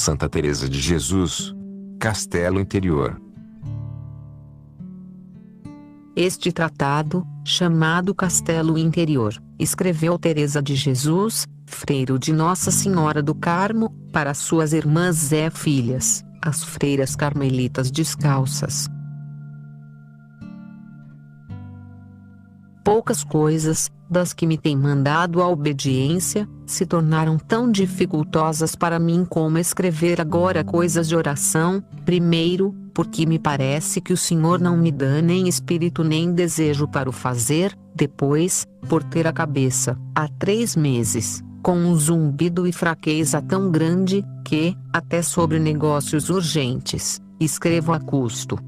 Santa Teresa de Jesus, Castelo Interior. Este tratado, chamado Castelo Interior, escreveu Teresa de Jesus, freiro de Nossa Senhora do Carmo, para suas irmãs e filhas, as freiras carmelitas descalças. Poucas coisas, das que me tem mandado a obediência, se tornaram tão dificultosas para mim como escrever agora coisas de oração. Primeiro, porque me parece que o Senhor não me dá nem espírito nem desejo para o fazer. Depois, por ter a cabeça, há 3 meses, com um zumbido e fraqueza tão grande, que, até sobre negócios urgentes, escrevo a custo.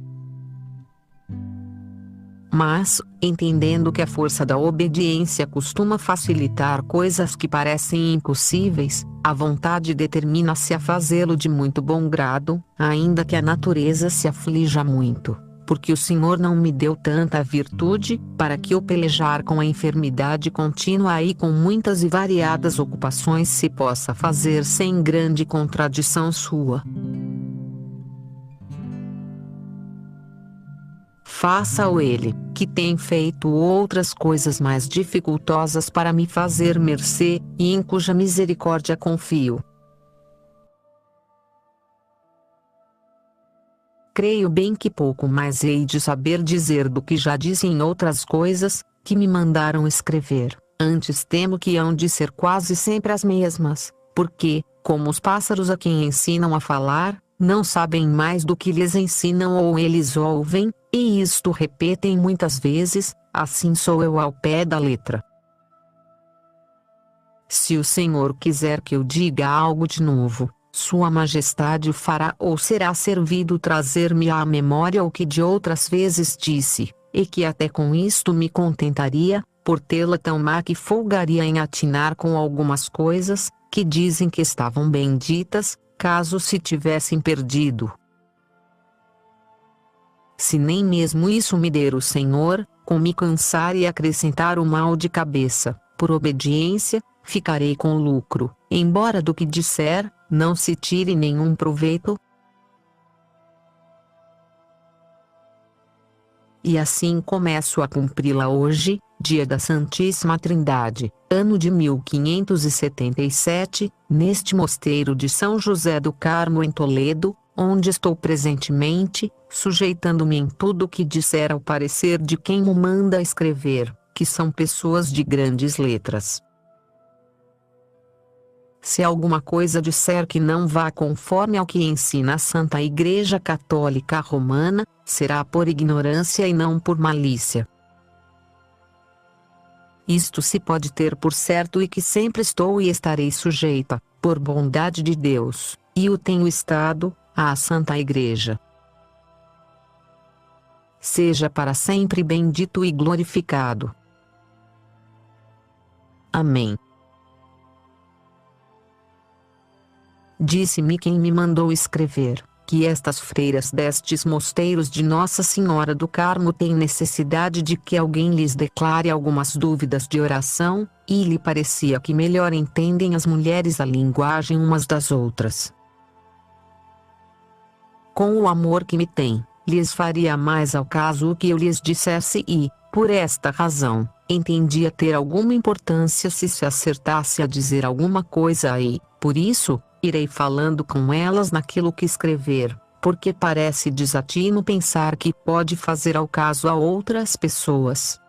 Mas, entendendo que a força da obediência costuma facilitar coisas que parecem impossíveis, a vontade determina-se a fazê-lo de muito bom grado, ainda que a natureza se aflija muito, porque o Senhor não me deu tanta virtude, para que eu pelejar com a enfermidade contínua e com muitas e variadas ocupações se possa fazer sem grande contradição sua. Faça-o ele, que tem feito outras coisas mais dificultosas para me fazer mercê, e em cuja misericórdia confio. Creio bem que pouco mais hei de saber dizer do que já disse em outras coisas, que me mandaram escrever. Antes temo que hão de ser quase sempre as mesmas, porque, como os pássaros a quem ensinam a falar, não sabem mais do que lhes ensinam ou eles ouvem, e isto repetem muitas vezes, assim sou eu ao pé da letra. Se o Senhor quiser que eu diga algo de novo, Sua Majestade o fará ou será servido trazer-me à memória o que de outras vezes disse, e que até com isto me contentaria, por tê-la tão má que folgaria em atinar com algumas coisas, que dizem que estavam bem ditas, caso se tivessem perdido. Se nem mesmo isso me der o Senhor, com me cansar e acrescentar o mal de cabeça, por obediência, ficarei com lucro, embora do que disser, não se tire nenhum proveito. E assim começo a cumpri-la hoje, dia da Santíssima Trindade, ano de 1577, neste mosteiro de São José do Carmo em Toledo, onde estou presentemente, sujeitando-me em tudo o que disser ao parecer de quem o manda escrever, que são pessoas de grandes letras. Se alguma coisa disser que não vá conforme ao que ensina a Santa Igreja Católica Romana, será por ignorância e não por malícia. Isto se pode ter por certo e que sempre estou e estarei sujeita, por bondade de Deus, e o tenho estado, à Santa Igreja. Seja para sempre bendito e glorificado. Amém. Disse-me quem me mandou escrever, que estas freiras destes mosteiros de Nossa Senhora do Carmo têm necessidade de que alguém lhes declare algumas dúvidas de oração, e lhe parecia que melhor entendem as mulheres a linguagem umas das outras. Com o amor que me têm, lhes faria mais ao caso o que eu lhes dissesse e, por esta razão, entendia ter alguma importância se acertasse a dizer alguma coisa aí, por isso, irei falando com elas naquilo que escrever, porque parece desatino pensar que pode fazer ao caso a outras pessoas.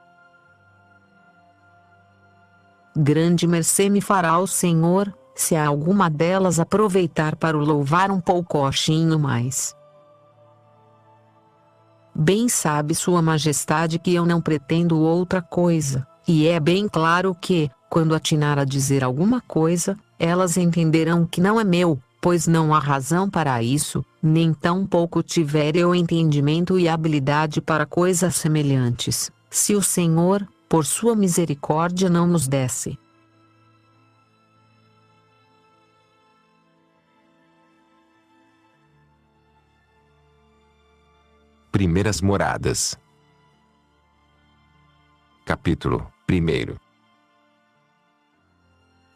Grande mercê me fará o Senhor, se a alguma delas aproveitar para o louvar um poucochinho mais. Bem sabe Sua Majestade que eu não pretendo outra coisa, e é bem claro que, quando atinar a dizer alguma coisa, elas entenderão que não é meu, pois não há razão para isso, nem tampouco tiver eu entendimento e habilidade para coisas semelhantes, se o Senhor, por sua misericórdia não nos desse. Primeiras Moradas. Capítulo 1.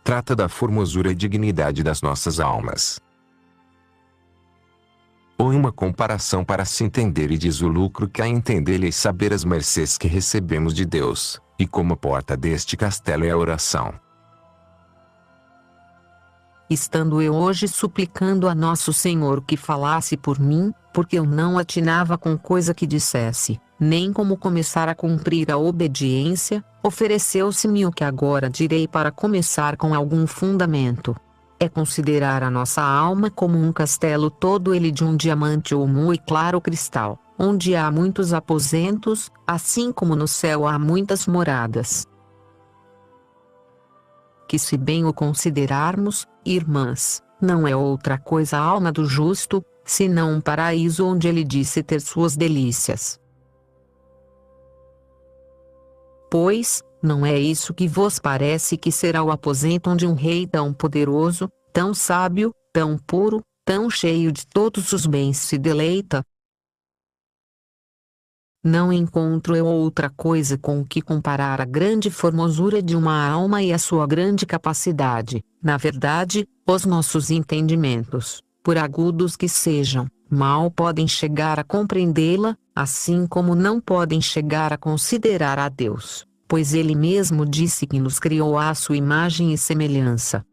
Trata da formosura e dignidade das nossas almas. ou em uma comparação para se entender, e diz o lucro que há em entender e saber as mercês que recebemos de Deus, e como a porta deste castelo é a oração. Estando eu hoje suplicando a Nosso Senhor que falasse por mim, porque eu não atinava com coisa que dissesse, nem como começar a cumprir a obediência, ofereceu-se-me o que agora direi para começar com algum fundamento. É considerar a nossa alma como um castelo, todo ele de um diamante ou muito claro cristal, onde há muitos aposentos, assim como no céu há muitas moradas. Que se bem o considerarmos, irmãs, não é outra coisa a alma do justo, senão um paraíso onde ele disse ter suas delícias. Pois, não é isso que vos parece que será o aposento onde um rei tão poderoso, tão sábio, tão puro, tão cheio de todos os bens se deleita? Não encontro eu outra coisa com que comparar a grande formosura de uma alma e a sua grande capacidade. Na verdade, os nossos entendimentos, por agudos que sejam, mal podem chegar a compreendê-la, assim como não podem chegar a considerar a Deus, pois Ele mesmo disse que nos criou à sua imagem e semelhança.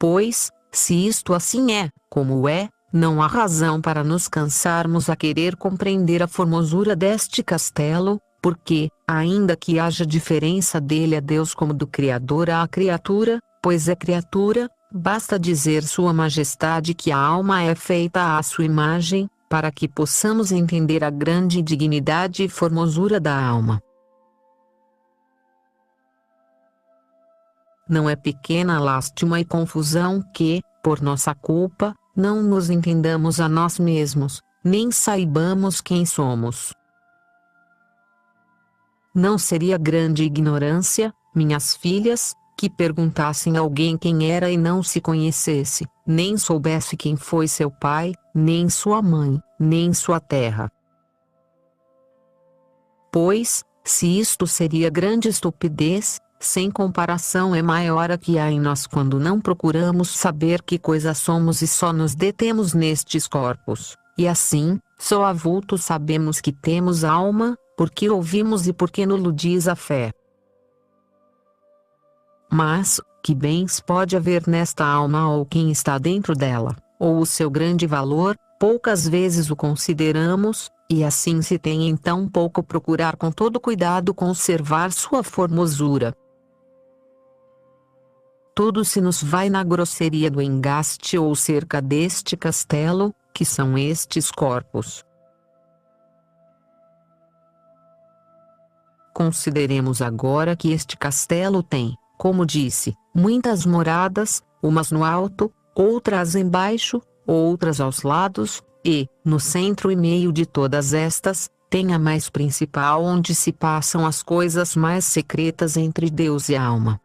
Pois, se isto assim é, como é, não há razão para nos cansarmos a querer compreender a formosura deste castelo, porque, ainda que haja diferença dele a Deus como do Criador à criatura, pois é criatura, basta dizer Sua Majestade que a alma é feita à sua imagem, para que possamos entender a grande dignidade e formosura da alma. Não é pequena lástima e confusão que, por nossa culpa, não nos entendamos a nós mesmos, nem saibamos quem somos. Não seria grande ignorância, minhas filhas, que perguntassem a alguém quem era e não se conhecesse, nem soubesse quem foi seu pai, nem sua mãe, nem sua terra. Pois, se isto seria grande estupidez, sem comparação é maior a que há em nós quando não procuramos saber que coisa somos e só nos detemos nestes corpos, e assim, só a vulto sabemos que temos alma, porque ouvimos e porque nos diz a fé. Mas, que bens pode haver nesta alma ou quem está dentro dela, ou o seu grande valor, poucas vezes o consideramos, e assim se tem então pouco procurar com todo cuidado conservar sua formosura. Tudo se nos vai na grosseria do engaste ou cerca deste castelo, que são estes corpos. Consideremos agora que este castelo tem, como disse, muitas moradas, umas no alto, outras embaixo, outras aos lados, e, no centro e meio de todas estas, tem a mais principal onde se passam as coisas mais secretas entre Deus e a alma.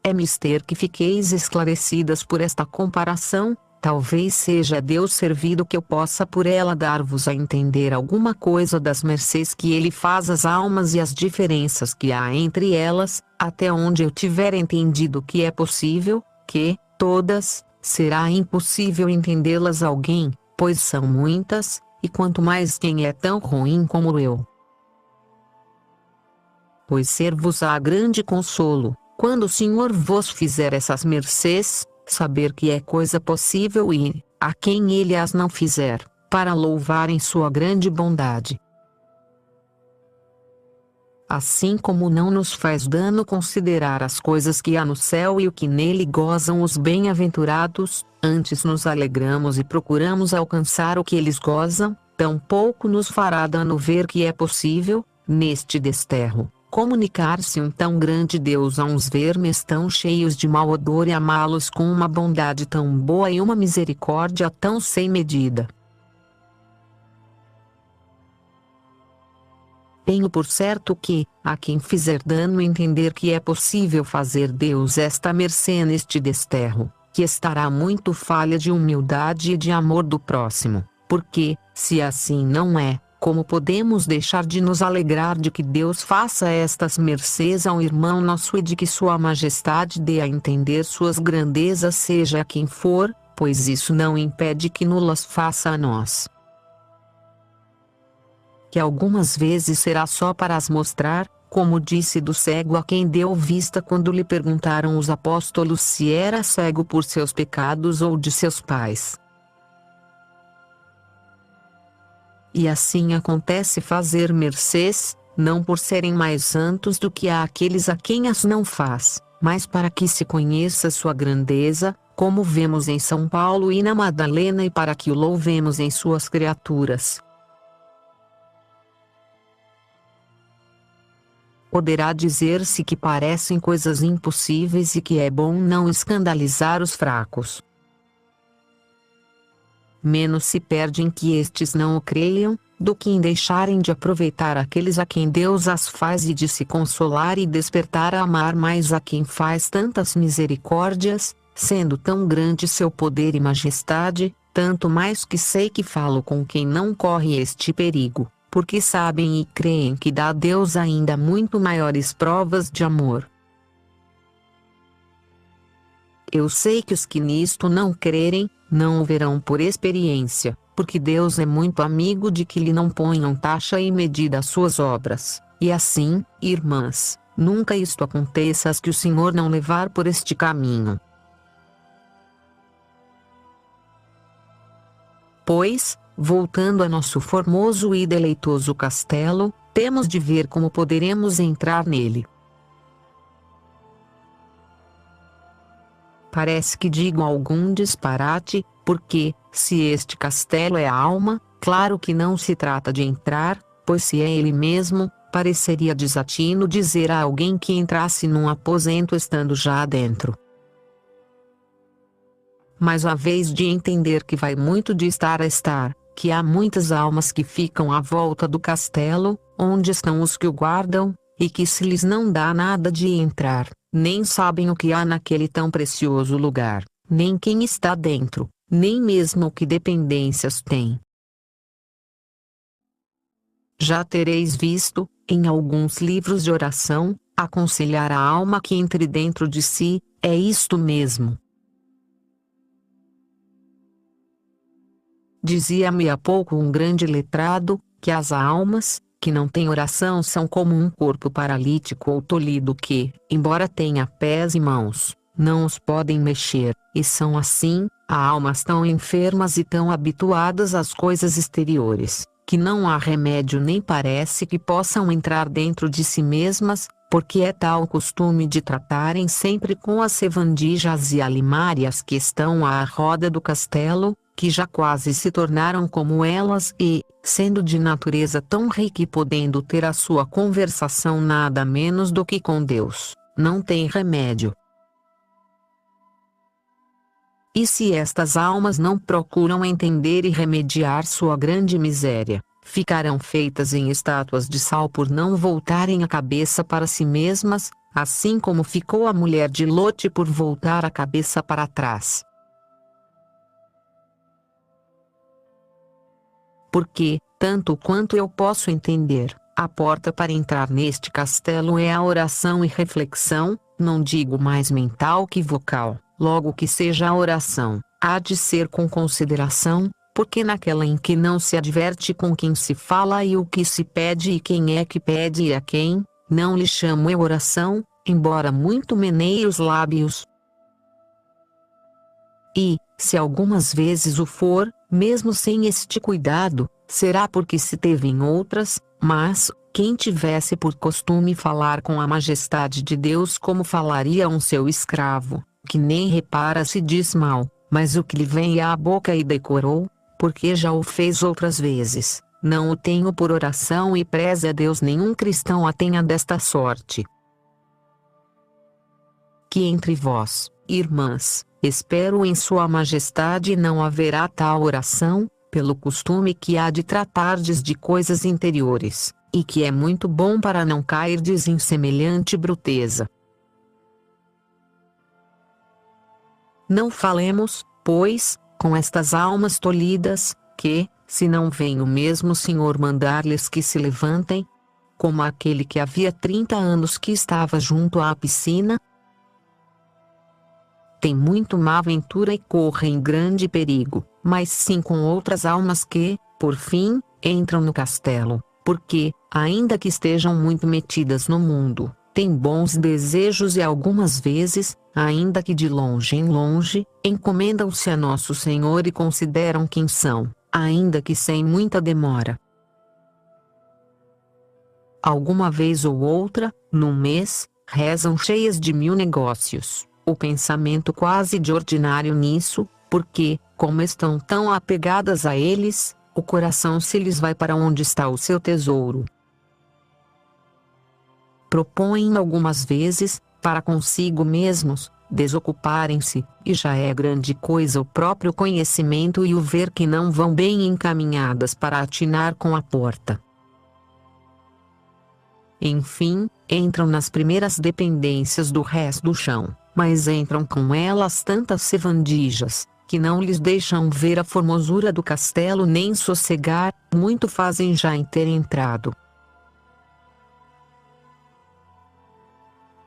É mister que fiqueis esclarecidas por esta comparação, talvez seja a Deus servido que eu possa por ela dar-vos a entender alguma coisa das mercês que Ele faz às almas e as diferenças que há entre elas, até onde eu tiver entendido que é possível, que, todas, será impossível entendê-las a alguém, pois são muitas, e quanto mais quem é tão ruim como eu. Pois ser-vos-á grande consolo, quando o Senhor vos fizer essas mercês, saber que é coisa possível e, a quem Ele as não fizer, para louvarem sua grande bondade. Assim como não nos faz dano considerar as coisas que há no céu e o que nele gozam os bem-aventurados, antes nos alegramos e procuramos alcançar o que eles gozam, tampouco nos fará dano ver que é possível, neste desterro, comunicar-se um tão grande Deus a uns vermes tão cheios de mau odor e amá-los com uma bondade tão boa e uma misericórdia tão sem medida. Tenho por certo que, a quem fizer dano entender que é possível fazer Deus esta mercê neste desterro, que estará muito falha de humildade e de amor do próximo, porque, se assim não é, como podemos deixar de nos alegrar de que Deus faça estas mercês ao irmão nosso e de que Sua Majestade dê a entender suas grandezas seja a quem for, pois isso não impede que nulas faça a nós. Que algumas vezes será só para as mostrar, como disse do cego a quem deu vista quando lhe perguntaram os apóstolos se era cego por seus pecados ou de seus pais. E assim acontece fazer mercês, não por serem mais santos do que aqueles a quem as não faz, mas para que se conheça sua grandeza, como vemos em São Paulo e na Madalena, e para que o louvemos em suas criaturas. Poderá dizer-se que parecem coisas impossíveis e que é bom não escandalizar os fracos. Menos se perde em que estes não o creiam, do que em deixarem de aproveitar aqueles a quem Deus as faz e de se consolar e despertar a amar mais a quem faz tantas misericórdias, sendo tão grande seu poder e majestade, tanto mais que sei que falo com quem não corre este perigo, porque sabem e creem que dá a Deus ainda muito maiores provas de amor. Eu sei que os que nisto não crerem, não o verão por experiência, porque Deus é muito amigo de que lhe não ponham taxa e medida às suas obras, e assim, irmãs, nunca isto aconteça as que o Senhor não levar por este caminho. Pois, voltando a nosso formoso e deleitoso castelo, temos de ver como poderemos entrar nele. Parece que digo algum disparate, porque, se este castelo é a alma, claro que não se trata de entrar, pois se é ele mesmo, pareceria desatino dizer a alguém que entrasse num aposento estando já dentro. Mas a vez de entender que vai muito de estar a estar, que há muitas almas que ficam à volta do castelo, onde estão os que o guardam, e que se lhes não dá nada de entrar, nem sabem o que há naquele tão precioso lugar, nem quem está dentro, nem mesmo que dependências tem. Já tereis visto, em alguns livros de oração, aconselhar a alma que entre dentro de si, é isto mesmo. Dizia-me há pouco um grande letrado, que as almas, que não têm oração são como um corpo paralítico ou tolhido que, embora tenha pés e mãos, não os podem mexer, e são assim, almas tão enfermas e tão habituadas às coisas exteriores, que não há remédio nem parece que possam entrar dentro de si mesmas, porque é tal o costume de tratarem sempre com as sevandijas e alimárias que estão à roda do castelo, que já quase se tornaram como elas e, sendo de natureza tão rica e podendo ter a sua conversação nada menos do que com Deus, não tem remédio. E se estas almas não procuram entender e remediar sua grande miséria, ficarão feitas em estátuas de sal por não voltarem a cabeça para si mesmas, assim como ficou a mulher de Lote por voltar a cabeça para trás. Porque, tanto quanto eu posso entender, a porta para entrar neste castelo é a oração e reflexão, não digo mais mental que vocal, logo que seja a oração, há de ser com consideração, porque naquela em que não se adverte com quem se fala e o que se pede e quem é que pede e a quem, não lhe chamo eu oração, embora muito meneie os lábios. E, se algumas vezes o for, mesmo sem este cuidado, será porque se teve em outras, mas, quem tivesse por costume falar com a majestade de Deus como falaria um seu escravo, que nem repara se diz mal, mas o que lhe vem à boca e decorou, porque já o fez outras vezes, não o tenho por oração e preze a Deus nenhum cristão a tenha desta sorte. Que entre vós, irmãs, espero em Sua Majestade não haverá tal oração, pelo costume que há de tratardes de coisas interiores, e que é muito bom para não cairdes em semelhante bruteza. Não falemos, pois, com estas almas tolhidas, que, se não vem o mesmo Senhor mandar-lhes que se levantem? Como aquele que havia 30 anos que estava junto à piscina? Tem muito má ventura e correm grande perigo, mas sim com outras almas que, por fim, entram no castelo, porque, ainda que estejam muito metidas no mundo, têm bons desejos e algumas vezes, ainda que de longe em longe, encomendam-se a Nosso Senhor e consideram quem são, ainda que sem muita demora. Alguma vez ou outra, num mês, rezam cheias de 1000 negócios, o pensamento quase de ordinário nisso, porque, como estão tão apegadas a eles, o coração se lhes vai para onde está o seu tesouro. Propõem algumas vezes, para consigo mesmos, desocuparem-se, e já é grande coisa o próprio conhecimento e o ver que não vão bem encaminhadas para atinar com a porta. Enfim, entram nas primeiras dependências do resto do chão, mas entram com elas tantas sevandijas, que não lhes deixam ver a formosura do castelo nem sossegar, muito fazem já em ter entrado.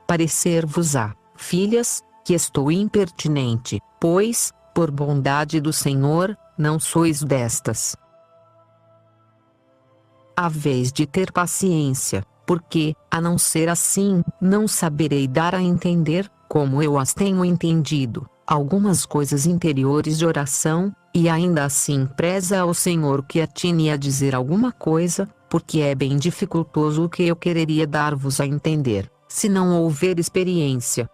Parecer-vos-á, filhas, que estou impertinente, pois, por bondade do Senhor, não sois destas. Haveis de ter paciência, porque, a não ser assim, não saberei dar a entender, como eu as tenho entendido, algumas coisas interiores de oração, e ainda assim preza ao Senhor que atine a dizer alguma coisa, porque é bem dificultoso o que eu quereria dar-vos a entender, se não houver experiência.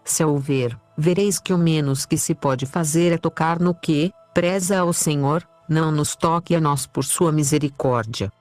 Se houver, vereis que o menos que se pode fazer é tocar no que, preza ao Senhor, não nos toque a nós por sua misericórdia.